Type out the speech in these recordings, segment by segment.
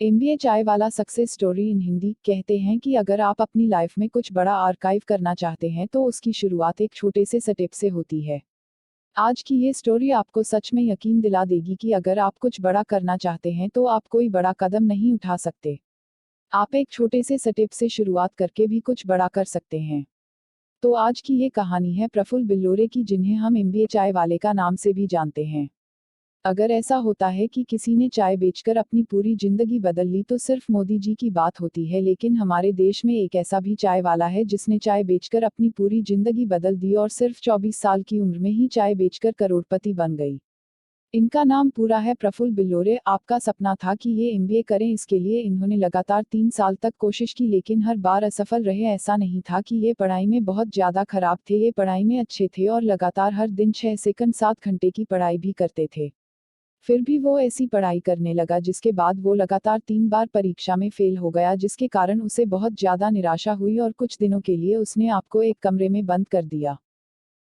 MBA चाय वाला success story in Hindi. कहते हैं कि अगर आप अपनी लाइफ में कुछ बड़ा आर्काइव करना चाहते हैं तो उसकी शुरुआत एक छोटे से स्टेप से होती है। आज की ये स्टोरी आपको सच में यकीन दिला देगी कि अगर आप कुछ बड़ा करना चाहते हैं तो आप कोई बड़ा कदम नहीं उठा सकते। आप एक छोटे से स्टेप से शुरुआत करके भी कुछ बड़ा कर सकते हैं। तो आज की ये कहानी है प्रफुल्ल बिल्लोरे की, जिन्हें हम एमबीए चाय वाले का नाम से भी जानते हैं। अगर ऐसा होता है कि किसी ने चाय बेचकर अपनी पूरी जिंदगी बदल ली तो सिर्फ मोदी जी की बात होती है, लेकिन हमारे देश में एक ऐसा भी चाय वाला है जिसने चाय बेचकर अपनी पूरी जिंदगी बदल दी और सिर्फ 24 साल की उम्र में ही चाय बेचकर करोड़पति बन गई। इनका नाम पूरा है प्रफुल्ल बिल्लोरे। आपका सपना था कि ये एमबीए करें, इसके लिए इन्होंने लगातार 3 साल तक कोशिश की, लेकिन हर बार असफल रहे। ऐसा नहीं था कि ये पढ़ाई में बहुत ज्यादा खराब थे, ये पढ़ाई में अच्छे थे और लगातार हर दिन 6 सेकंड 7 घंटे की पढ़ाई भी करते थे। फिर भी वो ऐसी पढ़ाई करने लगा जिसके बाद वो लगातार 3 बार परीक्षा में फेल हो गया, जिसके कारण उसे बहुत ज्यादा निराशा हुई और कुछ दिनों के लिए उसने आपको एक कमरे में बंद कर दिया।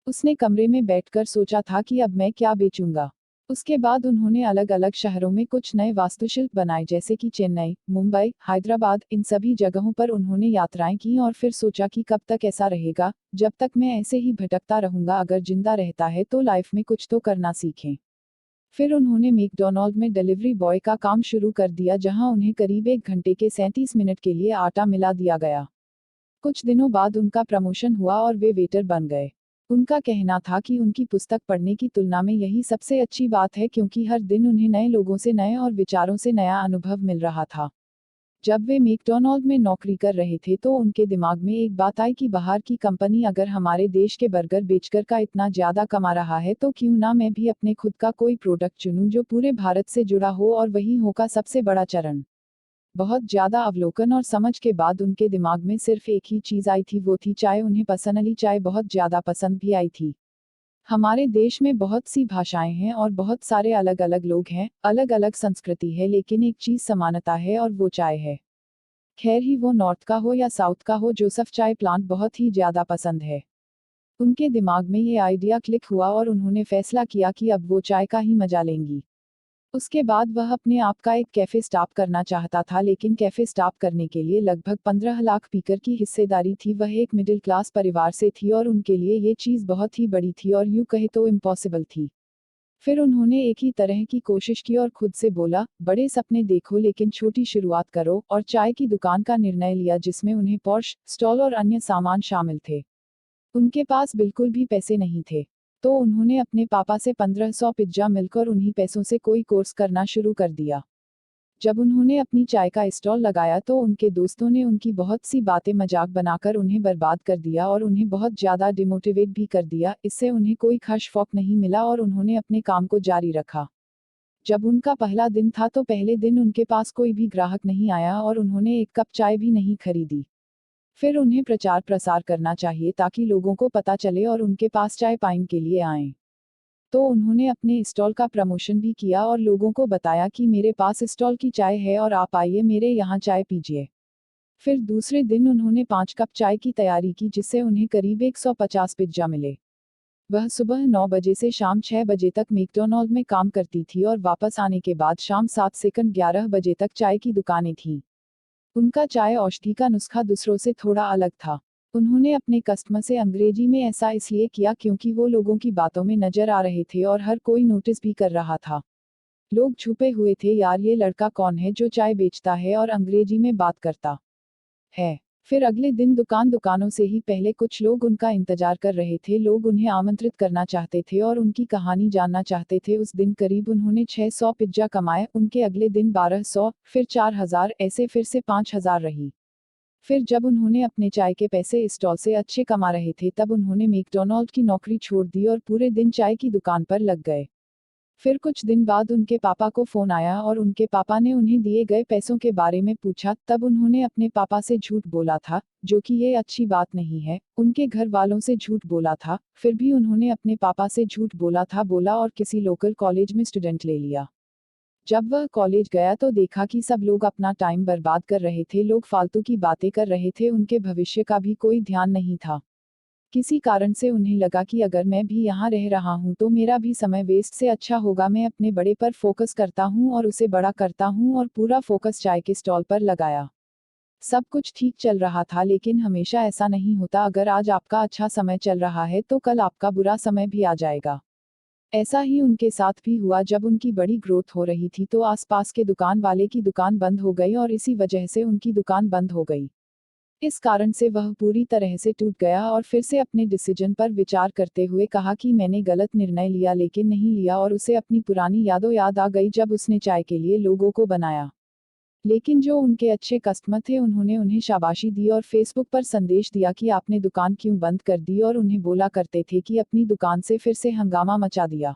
उसने कमरे में बैठकर सोचा था कि अब मैं क्या बेचूंगा। उसके बाद उन्होंने अलग अलग शहरों में कुछ नए वास्तुशिल्प बनाए, जैसे कि चेन्नई, मुंबई, हैदराबाद। इन सभी जगहों पर उन्होंने यात्राएं की और फिर सोचा कि कब तक ऐसा रहेगा, जब तक मैं ऐसे ही भटकता रहूंगा। अगर जिंदा रहता है तो लाइफ में कुछ तो करना सीखें। फिर उन्होंने मैकडॉनल्ड में डिलीवरी बॉय का काम शुरू कर दिया, जहां उन्हें करीब 1 घंटे के 37 मिनट के लिए आटा मिला दिया गया। कुछ दिनों बाद उनका प्रमोशन हुआ और वे वेटर बन गए। उनका कहना था कि उनकी पुस्तक पढ़ने की तुलना में यही सबसे अच्छी बात है, क्योंकि हर दिन उन्हें नए लोगों से, नए और विचारों से नया अनुभव मिल रहा था। जब वे मैकडॉनल्ड में नौकरी कर रहे थे तो उनके दिमाग में एक बात आई कि बाहर की कंपनी अगर हमारे देश के बर्गर बेचकर का इतना ज्यादा कमा रहा है तो क्यों ना मैं भी अपने खुद का कोई प्रोडक्ट चुनूं जो पूरे भारत से जुड़ा हो, और वही होगा सबसे बड़ा चरण। बहुत ज्यादा अवलोकन और समझ के बाद उनके दिमाग में सिर्फ एक ही चीज आई थी, वो थी चाय। उन्हें पर्सनली चाय बहुत ज्यादा पसंद भी आई थी। हमारे देश में बहुत सी भाषाएं हैं और बहुत सारे अलग अलग लोग हैं, अलग अलग संस्कृति है, लेकिन एक चीज समानता है और वो चाय है। खैर ही वो नॉर्थ का हो या साउथ का हो, जोसेफ चाय प्लांट बहुत ही ज्यादा पसंद है। उनके दिमाग में ये आइडिया क्लिक हुआ और उन्होंने फैसला किया कि अब वो चाय का ही मजा लेंगी। उसके बाद वह अपने आप का एक कैफे स्टार्ट करना चाहता था, लेकिन कैफे स्टार्ट करने के लिए लगभग 15 लाख स्पीकर की हिस्सेदारी थी। वह एक मिडिल क्लास परिवार से थी और उनके लिए ये चीज बहुत ही बड़ी थी और यूं कहे तो इम्पॉसिबल थी। फिर उन्होंने एक ही तरह की कोशिश की और खुद से बोला, बड़े सपने देखो लेकिन छोटी शुरुआत करो, और चाय की दुकान का निर्णय लिया जिसमें उन्हें पोर्श, स्टॉल और अन्य सामान शामिल थे। उनके पास बिल्कुल भी पैसे नहीं थे, तो उन्होंने अपने पापा से 1500 पिज्जा मिलकर उन्हीं पैसों से कोई कोर्स करना शुरू कर दिया। जब उन्होंने अपनी चाय का स्टॉल लगाया तो उनके दोस्तों ने उनकी बहुत सी बातें मजाक बनाकर उन्हें बर्बाद कर दिया और उन्हें बहुत ज्यादा डिमोटिवेट भी कर दिया। इससे उन्हें कोई खास फर्क नहीं मिला और उन्होंने अपने काम को जारी रखा। जब उनका पहला दिन था तो पहले दिन उनके पास कोई भी ग्राहक नहीं आया और उन्होंने एक कप चाय भी नहीं खरीदी। फिर उन्हें प्रचार प्रसार करना चाहिए ताकि लोगों को पता चले और उनके पास चाय पाइन के लिए आएं। तो उन्होंने अपने स्टॉल का प्रमोशन भी किया और लोगों को बताया कि मेरे पास स्टॉल की चाय है और आप आइए मेरे यहाँ चाय पीजिए। फिर दूसरे दिन उन्होंने 5 कप चाय की तैयारी की, जिससे उन्हें करीब 150 पिज्जा मिले। वह सुबह 9 बजे से शाम 6 बजे तक मैकडॉनल्ड में काम करती थी और वापस आने के बाद शाम 7 सेकंड 11 बजे तक चाय की दुकानें थीं। उनका चाय औषधि का नुस्खा दूसरों से थोड़ा अलग था। उन्होंने अपने कस्टमर से अंग्रेजी में ऐसा इसलिए किया क्योंकि वो लोगों की बातों में नजर आ रहे थे और हर कोई नोटिस भी कर रहा था। लोग छुपे हुए थे, यार ये लड़का कौन है जो चाय बेचता है और अंग्रेजी में बात करता है। फिर अगले दिन दुकानों से ही पहले कुछ लोग उनका इंतजार कर रहे थे। लोग उन्हें आमंत्रित करना चाहते थे और उनकी कहानी जानना चाहते थे। उस दिन करीब उन्होंने 600 पिज्जा कमाए, उनके अगले दिन 1200, फिर 4000, ऐसे फिर से 5000 रही। फिर जब उन्होंने अपने चाय के पैसे स्टॉल से अच्छे कमा रहे थे तब उन्होंने मैकडॉनल्ड की नौकरी छोड़ दी और पूरे दिन चाय की दुकान पर लग गए। फिर कुछ दिन बाद उनके पापा को फोन आया और उनके पापा ने उन्हें दिए गए पैसों के बारे में पूछा। तब उन्होंने अपने पापा से झूठ बोला था, जो कि ये अच्छी बात नहीं है। उनके घर वालों से झूठ बोला था, फिर भी उन्होंने अपने पापा से झूठ बोला और किसी लोकल कॉलेज में स्टूडेंट ले लिया। जब वह कॉलेज गया तो देखा कि सब लोग अपना टाइम बर्बाद कर रहे थे, लोग फालतू की बातें कर रहे थे, उनके भविष्य का भी कोई ध्यान नहीं था। किसी कारण से उन्हें लगा कि अगर मैं भी यहाँ रह रहा हूँ तो मेरा भी समय वेस्ट से अच्छा होगा, मैं अपने बड़े पर फोकस करता हूँ और उसे बड़ा करता हूँ, और पूरा फोकस चाय के स्टॉल पर लगाया। सब कुछ ठीक चल रहा था, लेकिन हमेशा ऐसा नहीं होता। अगर आज आपका अच्छा समय चल रहा है तो कल आपका बुरा समय भी आ जाएगा। ऐसा ही उनके साथ भी हुआ। जब उनकी बड़ी ग्रोथ हो रही थी तो आसपास के दुकान वाले की दुकान बंद हो गई और इसी वजह से उनकी दुकान बंद हो गई। इस कारण से वह पूरी तरह से टूट गया और फिर से अपने डिसीजन पर विचार करते हुए कहा कि मैंने गलत निर्णय लिया, लेकिन नहीं लिया, और उसे अपनी पुरानी यादों याद आ गई जब उसने चाय के लिए लोगों को बनाया। लेकिन जो उनके अच्छे कस्टमर थे उन्होंने उन्हें शाबाशी दी और फेसबुक पर संदेश दिया कि आपने दुकान क्यों बंद कर दी, और उन्हें बोला करते थे कि अपनी दुकान से फिर से हंगामा मचा दिया।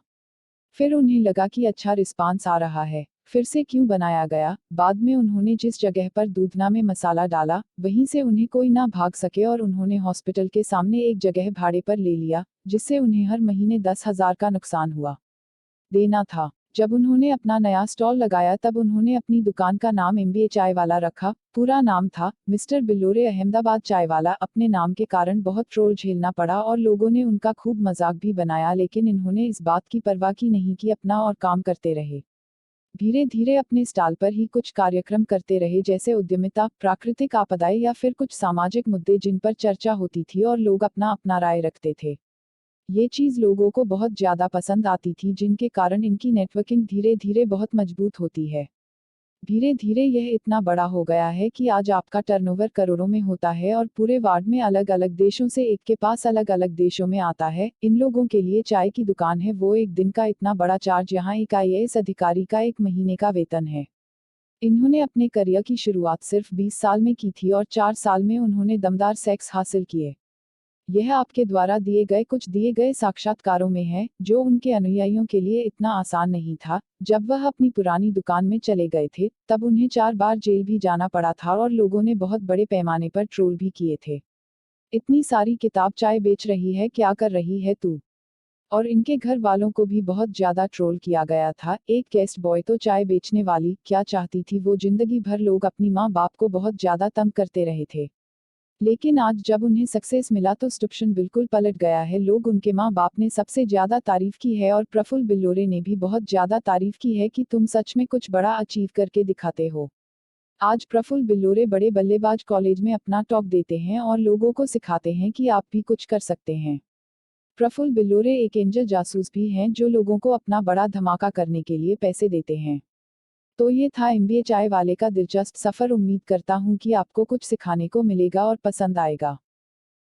फिर उन्हें लगा कि अच्छा रिस्पांस आ रहा है, फिर से क्यों बनाया गया। बाद में उन्होंने जिस जगह पर दूधना में मसाला डाला वहीं से उन्हें कोई ना भाग सके, और उन्होंने हॉस्पिटल के सामने एक जगह भाड़े पर ले लिया, जिससे उन्हें हर महीने 10,000 का नुकसान हुआ देना था। जब उन्होंने अपना नया स्टॉल लगाया तब उन्होंने अपनी दुकान का नाम एमबीए चाय वाला रखा। पूरा नाम था मिस्टर बिल्लोरे अहमदाबाद चाय वाला। अपने नाम के कारण बहुत ट्रोल झेलना पड़ा और लोगों ने उनका खूब मजाक भी बनाया, लेकिन इन्होंने इस बात की परवाह की नहीं की, अपना और काम करते रहे। धीरे धीरे अपने स्टॉल पर ही कुछ कार्यक्रम करते रहे, जैसे उद्यमिता, प्राकृतिक आपदाएं या फिर कुछ सामाजिक मुद्दे जिन पर चर्चा होती थी और लोग अपना अपना राय रखते थे। ये चीज लोगों को बहुत ज्यादा पसंद आती थी, जिनके कारण इनकी नेटवर्किंग धीरे धीरे बहुत मजबूत होती है। धीरे धीरे यह इतना बड़ा हो गया है कि आज आपका टर्नओवर करोड़ों में होता है और पूरे वार्ड में अलग अलग देशों से एक के पास अलग अलग देशों में आता है। इन लोगों के लिए चाय की दुकान है वो एक दिन का इतना बड़ा चार्ज यहाँ एक आईएएस अधिकारी का एक महीने का वेतन है। इन्होंने अपने करियर की शुरुआत सिर्फ 20 साल में की थी और 4 साल में उन्होंने दमदार सेक्स हासिल किए। यह आपके द्वारा कुछ दिए गए साक्षात्कारों में है, जो उनके अनुयायियों के लिए इतना आसान नहीं था। जब वह अपनी पुरानी दुकान में चले गए थे तब उन्हें 4 बार जेल भी जाना पड़ा था और लोगों ने बहुत बड़े पैमाने पर ट्रोल भी किए थे। इतनी सारी किताब चाय बेच रही है, क्या कर रही है तू? और इनके घर वालों को भी बहुत ज्यादा ट्रोल किया गया था। एक गेस्ट बॉय तो चाय बेचने वाली क्या चाहती थी, वो जिंदगी भर लोग अपनी माँ बाप को बहुत ज्यादा तंग करते रहे थे। लेकिन आज जब उन्हें सक्सेस मिला तो सिचुएशन बिल्कुल पलट गया है। लोग उनके माँ बाप ने सबसे ज्यादा तारीफ की है और प्रफुल्ल बिल्लोरे ने भी बहुत ज्यादा तारीफ की है कि तुम सच में कुछ बड़ा अचीव करके दिखाते हो। आज प्रफुल्ल बिल्लोरे बड़े बल्लेबाज कॉलेज में अपना टॉक देते हैं और लोगों को सिखाते हैं कि आप भी कुछ कर सकते हैं। प्रफुल्ल बिल्लोरे एक एंजल जासूस भी हैं जो लोगों को अपना बड़ा धमाका करने के लिए पैसे देते हैं। तो ये था एमबीए चाय वाले का दिलचस्प सफर। उम्मीद करता हूँ कि आपको कुछ सिखाने को मिलेगा और पसंद आएगा।